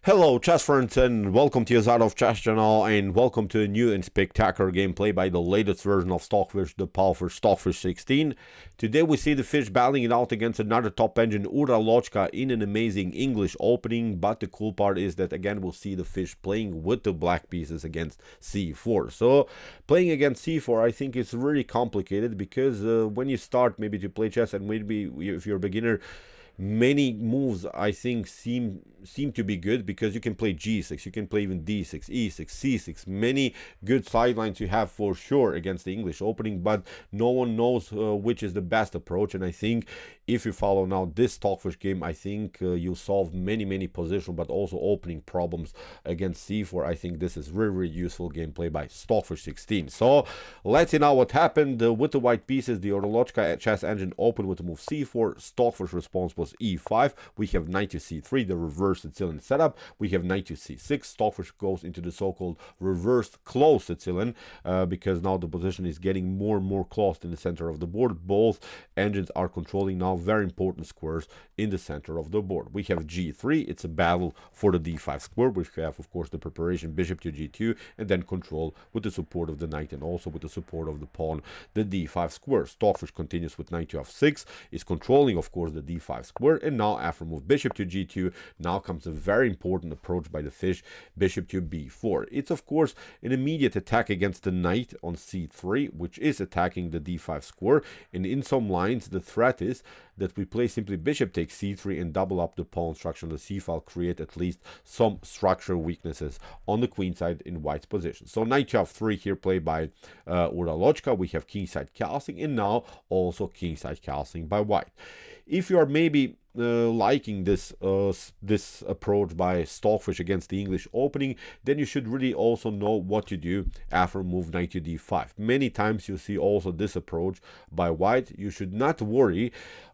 Hello chess friends and welcome to your Out of Chess channel and welcome to a new and spectacular gameplay by the latest version of Stockfish, the powerful Stockfish 16. Today we see the fish battling it out against another top engine Ra6 in an amazing English opening, but the cool part is that again we'll see the fish playing with the black pieces against c4. So playing against c4 I think it's really complicated because when you start maybe to play chess and maybe if you're a beginner, many moves I think seem to be good because you can play g6, you can play even d6, e6, c6, many good sidelines you have for sure against the English opening, but no one knows which is the best approach. And I think if you follow now this Stockfish game, I think you'll solve many positional but also opening problems against c4. I think this is really useful gameplay by Stockfish 16. So let's see now what happened with the white pieces. The Ra6 chess engine opened with the move c4. Stockfish response was e5. We have knight to c3, the reverse Sicilian setup. We have knight to c6. Stockfish goes into the so-called reversed closed Sicilian because now the position is getting more and more closed in the center of the board. Both engines are controlling now very important squares in the center of the board. We have g3. It's a battle for the d5 square, which we have of course the preparation bishop to g2 and then control with the support of the knight and also with the support of the pawn, the d5 square. Stockfish continues with knight to f6, is controlling of course the d5 square, and now after move bishop to g2, now comes a very important approach by the fish, bishop to b4. It's of course an immediate attack against the knight on c3, which is attacking the d5 square, and in some lines the threat is that we play simply bishop takes c3 and double up the pawn structure on the c file, create at least some structural weaknesses on the queen side in white's position. So knight to f3 here played by Ra6. We have kingside castling and now also kingside castling by white. If you are maybe liking this approach by Stockfish against the English opening, then you should really also know what to do after move knight to d5. Many times you see also this approach by white. You should not worry,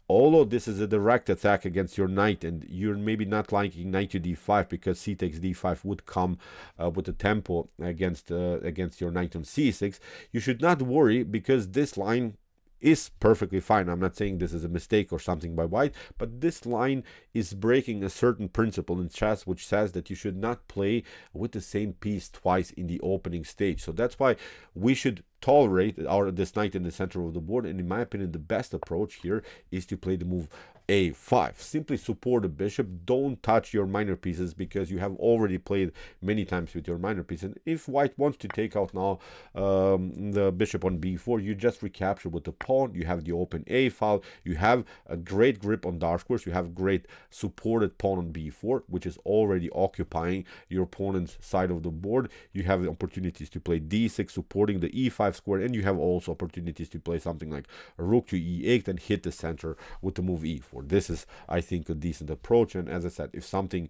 although this is a direct attack against your knight and you're maybe not liking knight to d5 because c takes d5 would come with the tempo against your knight on c6. You should not worry because this line is perfectly fine. I'm not saying this is a mistake or something by white, but this line is breaking a certain principle in chess which says that you should not play with the same piece twice in the opening stage. So that's why we should tolerate this knight in the center of the board, and in my opinion the best approach here is to play the move a5. Simply support the bishop, don't touch your minor pieces because you have already played many times with your minor pieces. And if white wants to take out now the bishop on b4, you just recapture with the pawn, you have the open a file, you have a great grip on dark squares, you have great supported pawn on b4 which is already occupying your opponent's side of the board. You have opportunities to play d6 supporting the e5 square, and you have also opportunities to play something like rook to e8 and hit the center with the move e4. This is, I think, a decent approach, and as I said, if something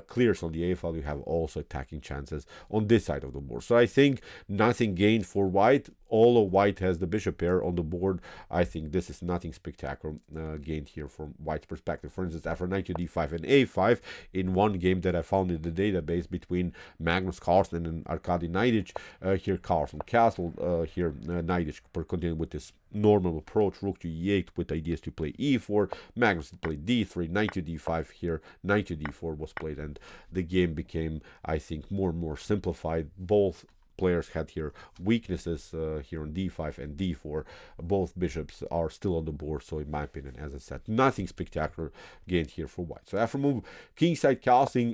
clears on the a file, you have also attacking chances on this side of the board. So I think nothing gained for white, although white has the bishop pair on the board. I think this is nothing spectacular gained here from white's perspective. For instance, after knight to d5 and a5, in one game that I found in the database between Magnus Carlsen and Arkady Naiditsch, here Carlsen castled, here Naiditsch continuing with this normal approach, rook to e8 with ideas to play e4. Magnus played d3, knight to d5 here, knight to d4 was played, and the game became, I think, more and more simplified. Both players had here weaknesses here on d5 and d4. Both bishops are still on the board, so in my opinion, as I said, nothing spectacular gained here for white. So after move kingside casting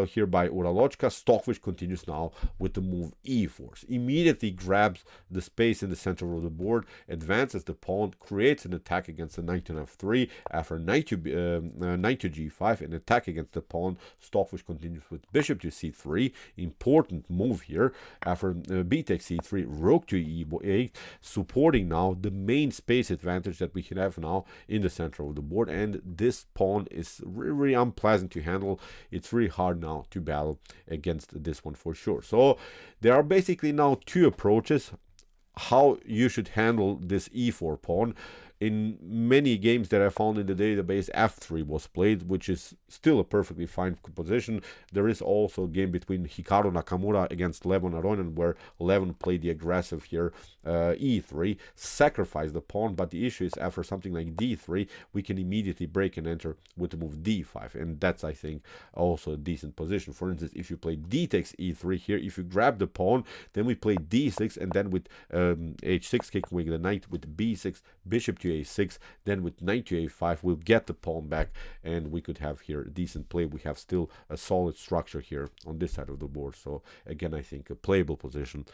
here by Ra6, Stockfish continues now with the move e4. Immediately grabs the space in the center of the board, advances the pawn, creates an attack against the knight on f3. After knight to g5, an attack against the pawn, Stockfish continues with bishop to c3. Important move here. After b takes c3, rook to e8, supporting now the main space advantage that we can have now in the center of the board, and this pawn is really unpleasant to handle. It's really hard now to battle against this one for sure. So there are basically now two approaches how you should handle this e4 pawn. In many games that I found in the database, f3 was played, which is still a perfectly fine position. There is also a game between Hikaru Nakamura against Levon Aronen, where Levon played the aggressive here, e3, sacrificed the pawn, but the issue is after something like d3, we can immediately break and enter with the move d5, and that's, I think, also a decent position. For instance, if you play d takes e3 here, if you grab the pawn, then we play d6, and then with h6 kicking the knight with b6, bishop to a6, then with knight to a5, we'll get the pawn back, and we could have here a decent play. We have still a solid structure here on this side of the board. So again, I think a playable position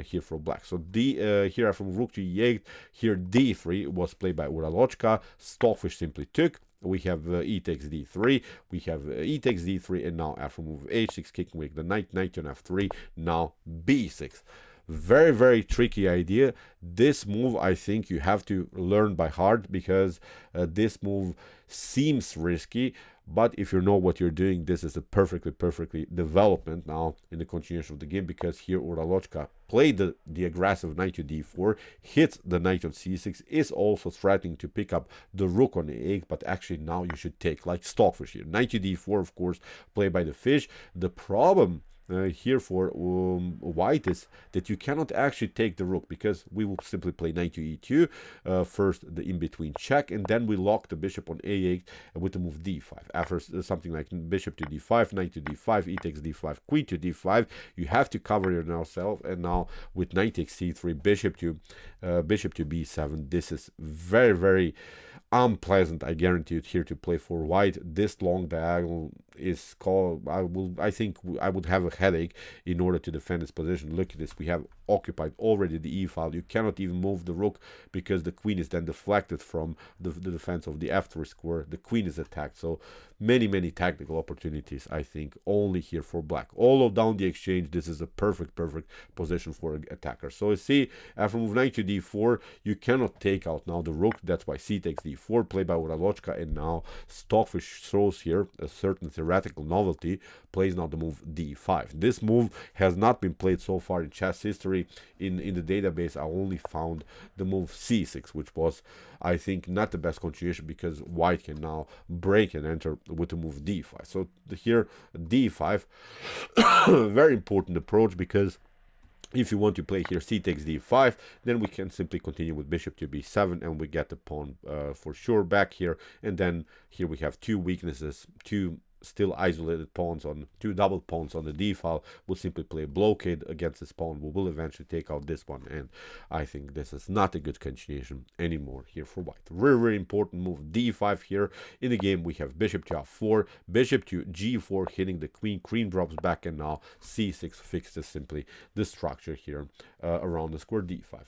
here for black. So here from rook to e8, here d3 was played by Uralochka. Stockfish simply took. We have e takes d3, we have e takes d3, and now after move h6, kicking with the knight, knight on f3, now b6. Very, very tricky idea. This move, I think you have to learn by heart, because this move seems risky, but if you know what you're doing, this is a perfectly development now in the continuation of the game, because here Uralochka played the aggressive knight to d4, hits the knight on c6, is also threatening to pick up the rook on a8, but actually now you should take, like Stockfish here. Knight to d4, of course, played by the fish. The problem here for white is that you cannot actually take the rook, because we will simply play knight to e2, first the in-between check, and then we lock the bishop on a8 with the move d5. After something like bishop to d5, knight to d5, e takes d5, queen to d5, you have to cover yourself, and now with knight takes c3, bishop to b7, this is very, very unpleasant, I guarantee it, here to play for white. This long diagonal is called, I think I would have a headache in order to defend this position. Look at this, we have occupied already the e file. You cannot even move the rook, because the queen is then deflected from the defense of the f3 square. The queen is attacked. So many tactical opportunities, I think, only here for black. Although down the exchange, this is a perfect position for an attacker. So you see, after move knight to d4, you cannot take out now the rook. That's why c takes d4, played by Uralochka, and now Stockfish throws here a certain theoretical novelty, plays now the move d5. This move has not been played so far in chess history. In the database, I only found the move c6, which was, I think, not the best continuation, because white can now break and enter with the move d5. So here d5, very important approach, because if you want to play here c takes d5, then we can simply continue with bishop to b7, and we get the pawn for sure back here. And then here we have two weaknesses, two still isolated pawns on two double pawns on the d file. We'll simply play blockade against this pawn. We will eventually take out this one, and I think this is not a good continuation anymore here for white. Very important move d5 here. In the game we have bishop to f4, bishop to g4, hitting the queen. Queen drops back, and now c6 fixes simply the structure here around the square d5.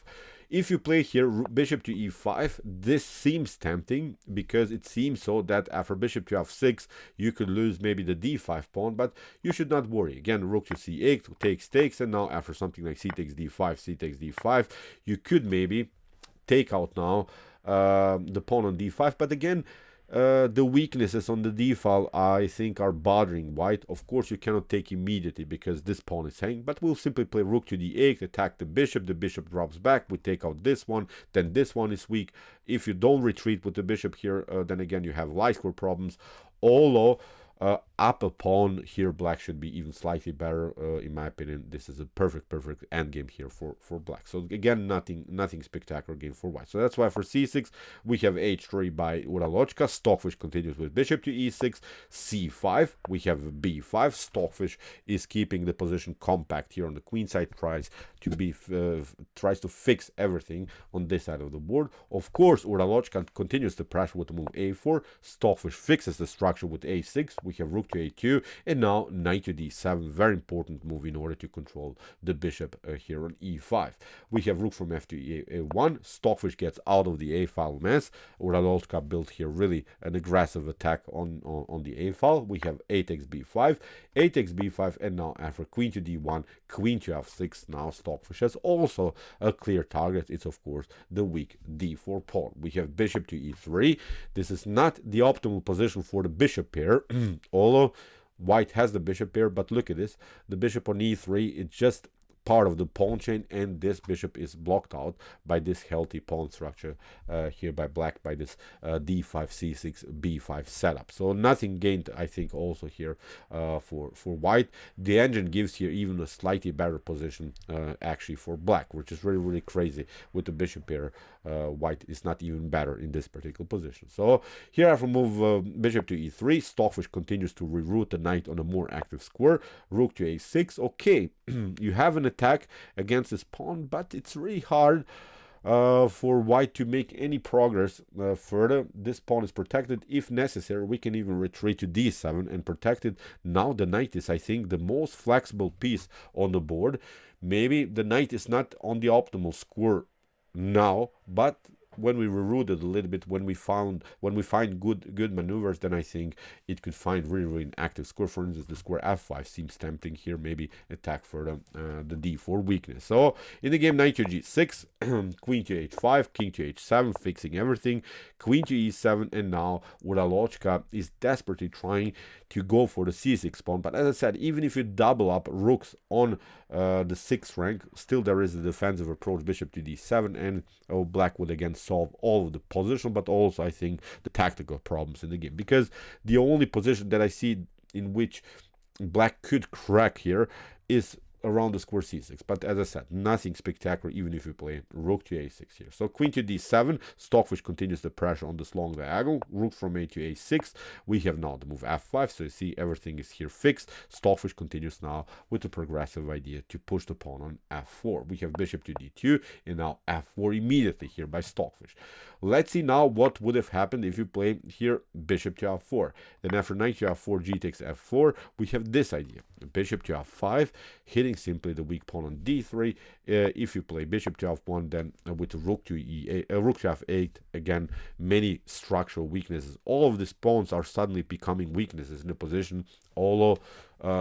If you play here bishop to e5, this seems tempting, because it seems so that after bishop to f6 you could lose maybe the d5 pawn, but you should not worry. Again, rook to c8 takes, and now after something like c takes d5, you could maybe take out now the pawn on d5. But again, the weaknesses on the d file, I think, are bothering white. Of course, you cannot take immediately because this pawn is hanging, but we'll simply play rook to d8, attack the bishop drops back, we take out this one, then this one is weak. If you don't retreat with the bishop here, then again you have light square problems. Although up a pawn here, black should be even slightly better. In my opinion, this is a perfect endgame here for black. So again, nothing spectacular game for white. So that's why for c6 we have h3 by Uralochka. Stockfish continues with bishop to e6, c5 we have b5. Stockfish is keeping the position compact here on the queen side, tries to fix everything on this side of the board. Of course, Uralochka continues the pressure with the move a4. Stockfish fixes the structure with a6. We have rook to a2, and now knight to d7, very important move in order to control the bishop here on e5. We have rook from f to a1. Stockfish gets out of the a file mess. Uralochka built here really an aggressive attack on the a file. We have a takes b5, and now after queen to d1, queen to f6, now Stockfish has also a clear target. It's of course the weak d4 pawn. We have bishop to e3. This is not the optimal position for the bishop pair, although white has the bishop pair, but look at this. The bishop on e3, it just part of the pawn chain, and this bishop is blocked out by this healthy pawn structure here by black, by this d5 c6 b5 setup. So nothing gained, I think, also here for white. The engine gives here even a slightly better position actually for black, which is really, really crazy. With the bishop here, white is not even better in this particular position. So here I have to move bishop to e3. Stockfish continues to reroute the knight on a more active square. Rook to a6. Okay, you have an attack against this pawn, but it's really hard for white to make any progress further. This pawn is protected. If necessary, we can even retreat to d7 and protect it. Now the knight is, I think, the most flexible piece on the board. Maybe the knight is not on the optimal square now, but when we reroute it a little bit, when we find good maneuvers, then I think it could find really an active square. For instance, the square f5 seems tempting here. Maybe attack further the d4 weakness. So in the game, knight to g6, queen to h5, king to h7, fixing everything, queen to e7, and now Ra6 is desperately trying to go for the c6 pawn. But as I said, even if you double up rooks on the 6th rank, still there is a defensive approach, bishop to d7, and black would again solve all of the position, but also I think the tactical problems in the game, because the only position that I see in which black could crack here is around the square c6. But as I said, nothing spectacular even if you play rook to a6 here. So queen to d7, Stockfish continues the pressure on this long diagonal. Rook from a to a6. We have now the move f5, so you see everything is here fixed. Stockfish continues now with the progressive idea to push the pawn on f4. We have bishop to d2 and now f4 immediately here by Stockfish. Let's see now what would have happened if you play here bishop to f4. Then after knight to f4, g takes f4, we have this idea. Bishop to f5, hitting simply the weak pawn on d3. If you play bishop to f1, then with rook to rook to f8, again, many structural weaknesses. All of these pawns are suddenly becoming weaknesses in the position. Although,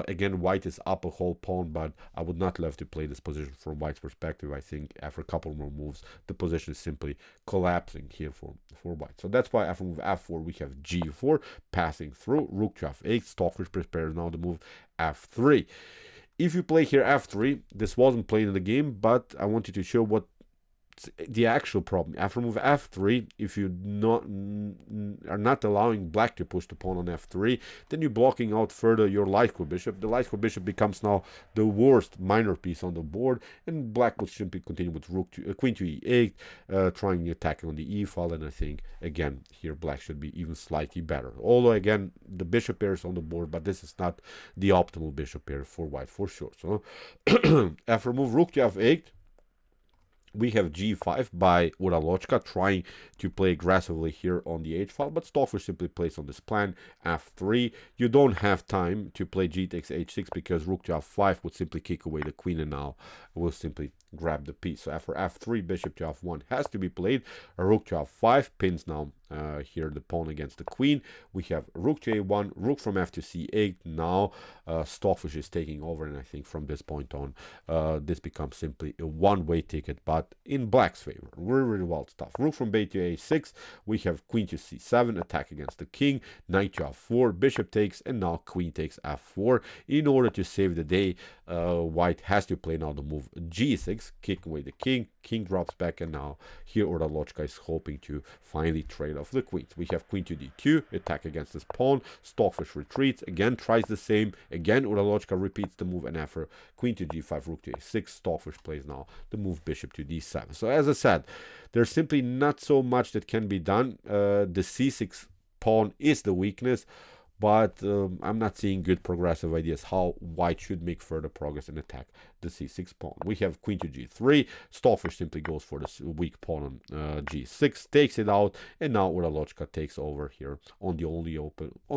again, white is up a whole pawn, but I would not love to play this position from white's perspective. I think after a couple more moves, the position is simply collapsing here for white. So that's why after move f4, we have g4 passing through, rook to f8. Stockfish prepares now the move f3. If you play here f3, this wasn't played in the game, but I wanted to show what the actual problem. After move f3, if you are not allowing black to push the pawn on f3, then you're blocking out further your light square bishop. The light square bishop becomes now the worst minor piece on the board, and black would simply continue with rook to queen to e8, trying attacking on the e file. And I think again here black should be even slightly better. Although again the bishop pair is on the board, but this is not the optimal bishop pair for white for sure. So after move rook to f8, we have g5 by Ra6 trying to play aggressively here on the h file, but Stockfish simply plays on this plan f3. You don't have time to play g takes h6 because rook to f5 would simply kick away the queen, and now we'll simply grab the piece. So after f3, bishop to f1 has to be played. A rook to f5 pins now here the pawn against the queen. We have rook to a1, rook from f to c8. Now Stockfish is taking over, and I think from this point on this becomes simply a one-way ticket, but in black's favor. Really wild stuff. Rook from b to a6. We have queen to c7, attack against the king, knight to f4, bishop takes, and now queen takes f4. In order to save the day, white has to play now the move g6, kick away the king. King drops back, and now here Ra6 is hoping to finally trade off the queens. We have queen to d2, attack against this pawn. Stockfish retreats, again tries the same. Again Ra6 repeats the move, and after queen to g5, rook to a6, Stockfish plays now the move bishop to d7. So as I said, there's simply not so much that can be done. The c6 pawn is the weakness, but I'm not seeing good progressive ideas how white should make further progress and attack the c6 pawn. We have queen to g3. Stockfish simply goes for this weak pawn on g6, takes it out, and now Ra6 takes over here on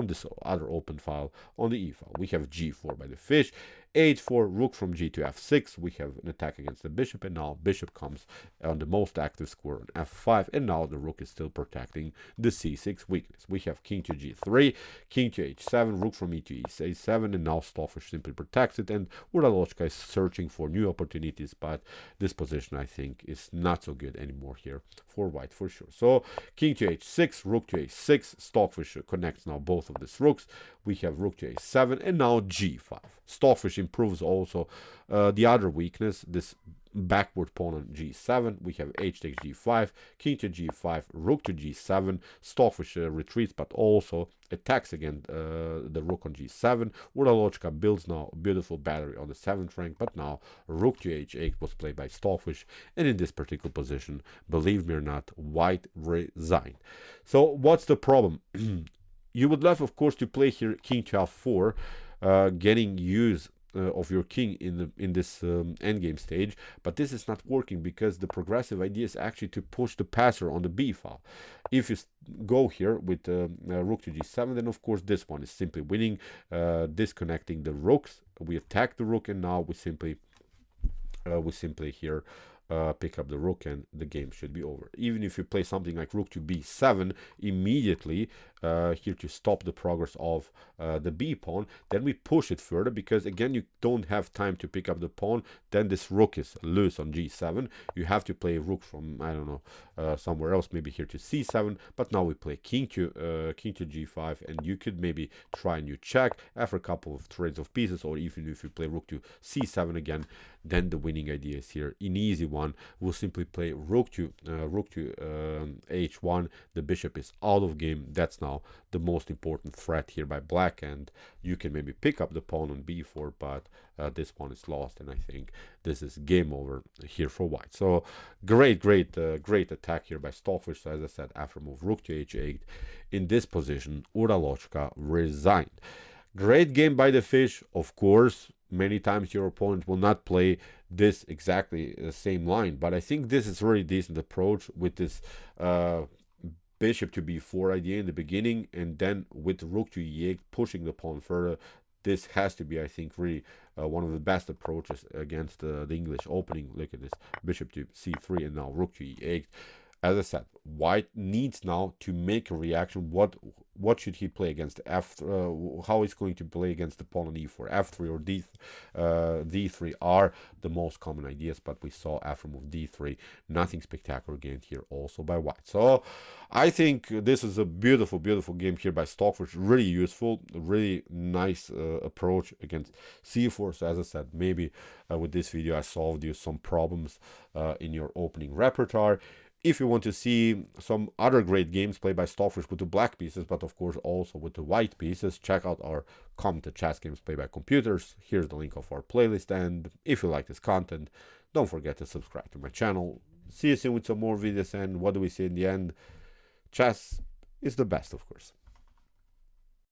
this other open file on the e file. We have g4 by the fish, h4, rook from g to f6. We have an attack against the bishop, and now bishop comes on the most active square on f5, and now the rook is still protecting the c6 weakness. We have king to g3, king to h7, rook from e to e7, and now Stockfish simply protects it, and Ra6 is searching for new opportunities, but this position I think is not so good anymore here for white for sure. So king to h6, rook to a6, Stockfish connects now both of these rooks. We have rook to a7, and now g5. Stockfish improves also the other weakness, this backward pawn on g7. We have h takes g5, king to g5, rook to g7. Stockfish retreats, but also attacks again the rook on g7. Uralochka builds now a beautiful battery on the 7th rank, but now rook to h8 was played by Stockfish, and in this particular position, believe me or not, white resigned. So what's the problem? You would love, of course, to play here king to f4, getting use of your king in this endgame stage, but this is not working because the progressive idea is actually to push the passer on the b file. If you go here with rook to g7, then of course this one is simply winning, disconnecting the rooks. We attack the rook, and now we simply here pick up the rook, and the game should be over. Even if you play something like rook to b7 immediately here to stop the progress of the b pawn, then we push it further, because again you don't have time to pick up the pawn. Then this rook is loose on g7. You have to play rook from, I don't know, somewhere else, maybe here to c7, but now we play king to g5, and you could maybe try a new check after a couple of trades of pieces, or even if you play rook to c7 again, then the winning idea is here an easy one. We'll simply play rook to h1. The bishop is out of game. That's now the most important threat here by black, and you can maybe pick up the pawn on b4, but this pawn is lost, and I think this is game over here for white. So great attack here by Stockfish. So as I said, after move rook to h8, in this position Uralochka resigned. Great game by the fish, of course. Many times your opponent will not play this exactly the same line, but I think this is a really decent approach with this bishop to b4 idea in the beginning, and then with rook to e8 pushing the pawn further. This has to be, I think, really one of the best approaches against the English opening. Look at this, bishop to c3 and now rook to e8. As I said, white needs now to make a reaction. What should he play against how he's going to play against the pawn on e4? f3 or d3 are the most common ideas, but we saw after move d3, nothing spectacular gained here also by white. So I think this is a beautiful game here by Stockfish. Really useful, really nice approach against c4. So as I said, maybe with this video I solved you some problems in your opening repertoire. If you want to see some other great games played by Stockfish with the black pieces, but of course also with the white pieces, check out our commented chess games played by computers. Here's the link of our playlist, and if you like this content, don't forget to subscribe to my channel. See you soon with some more videos, and what do we see in the end? Chess is the best, of course.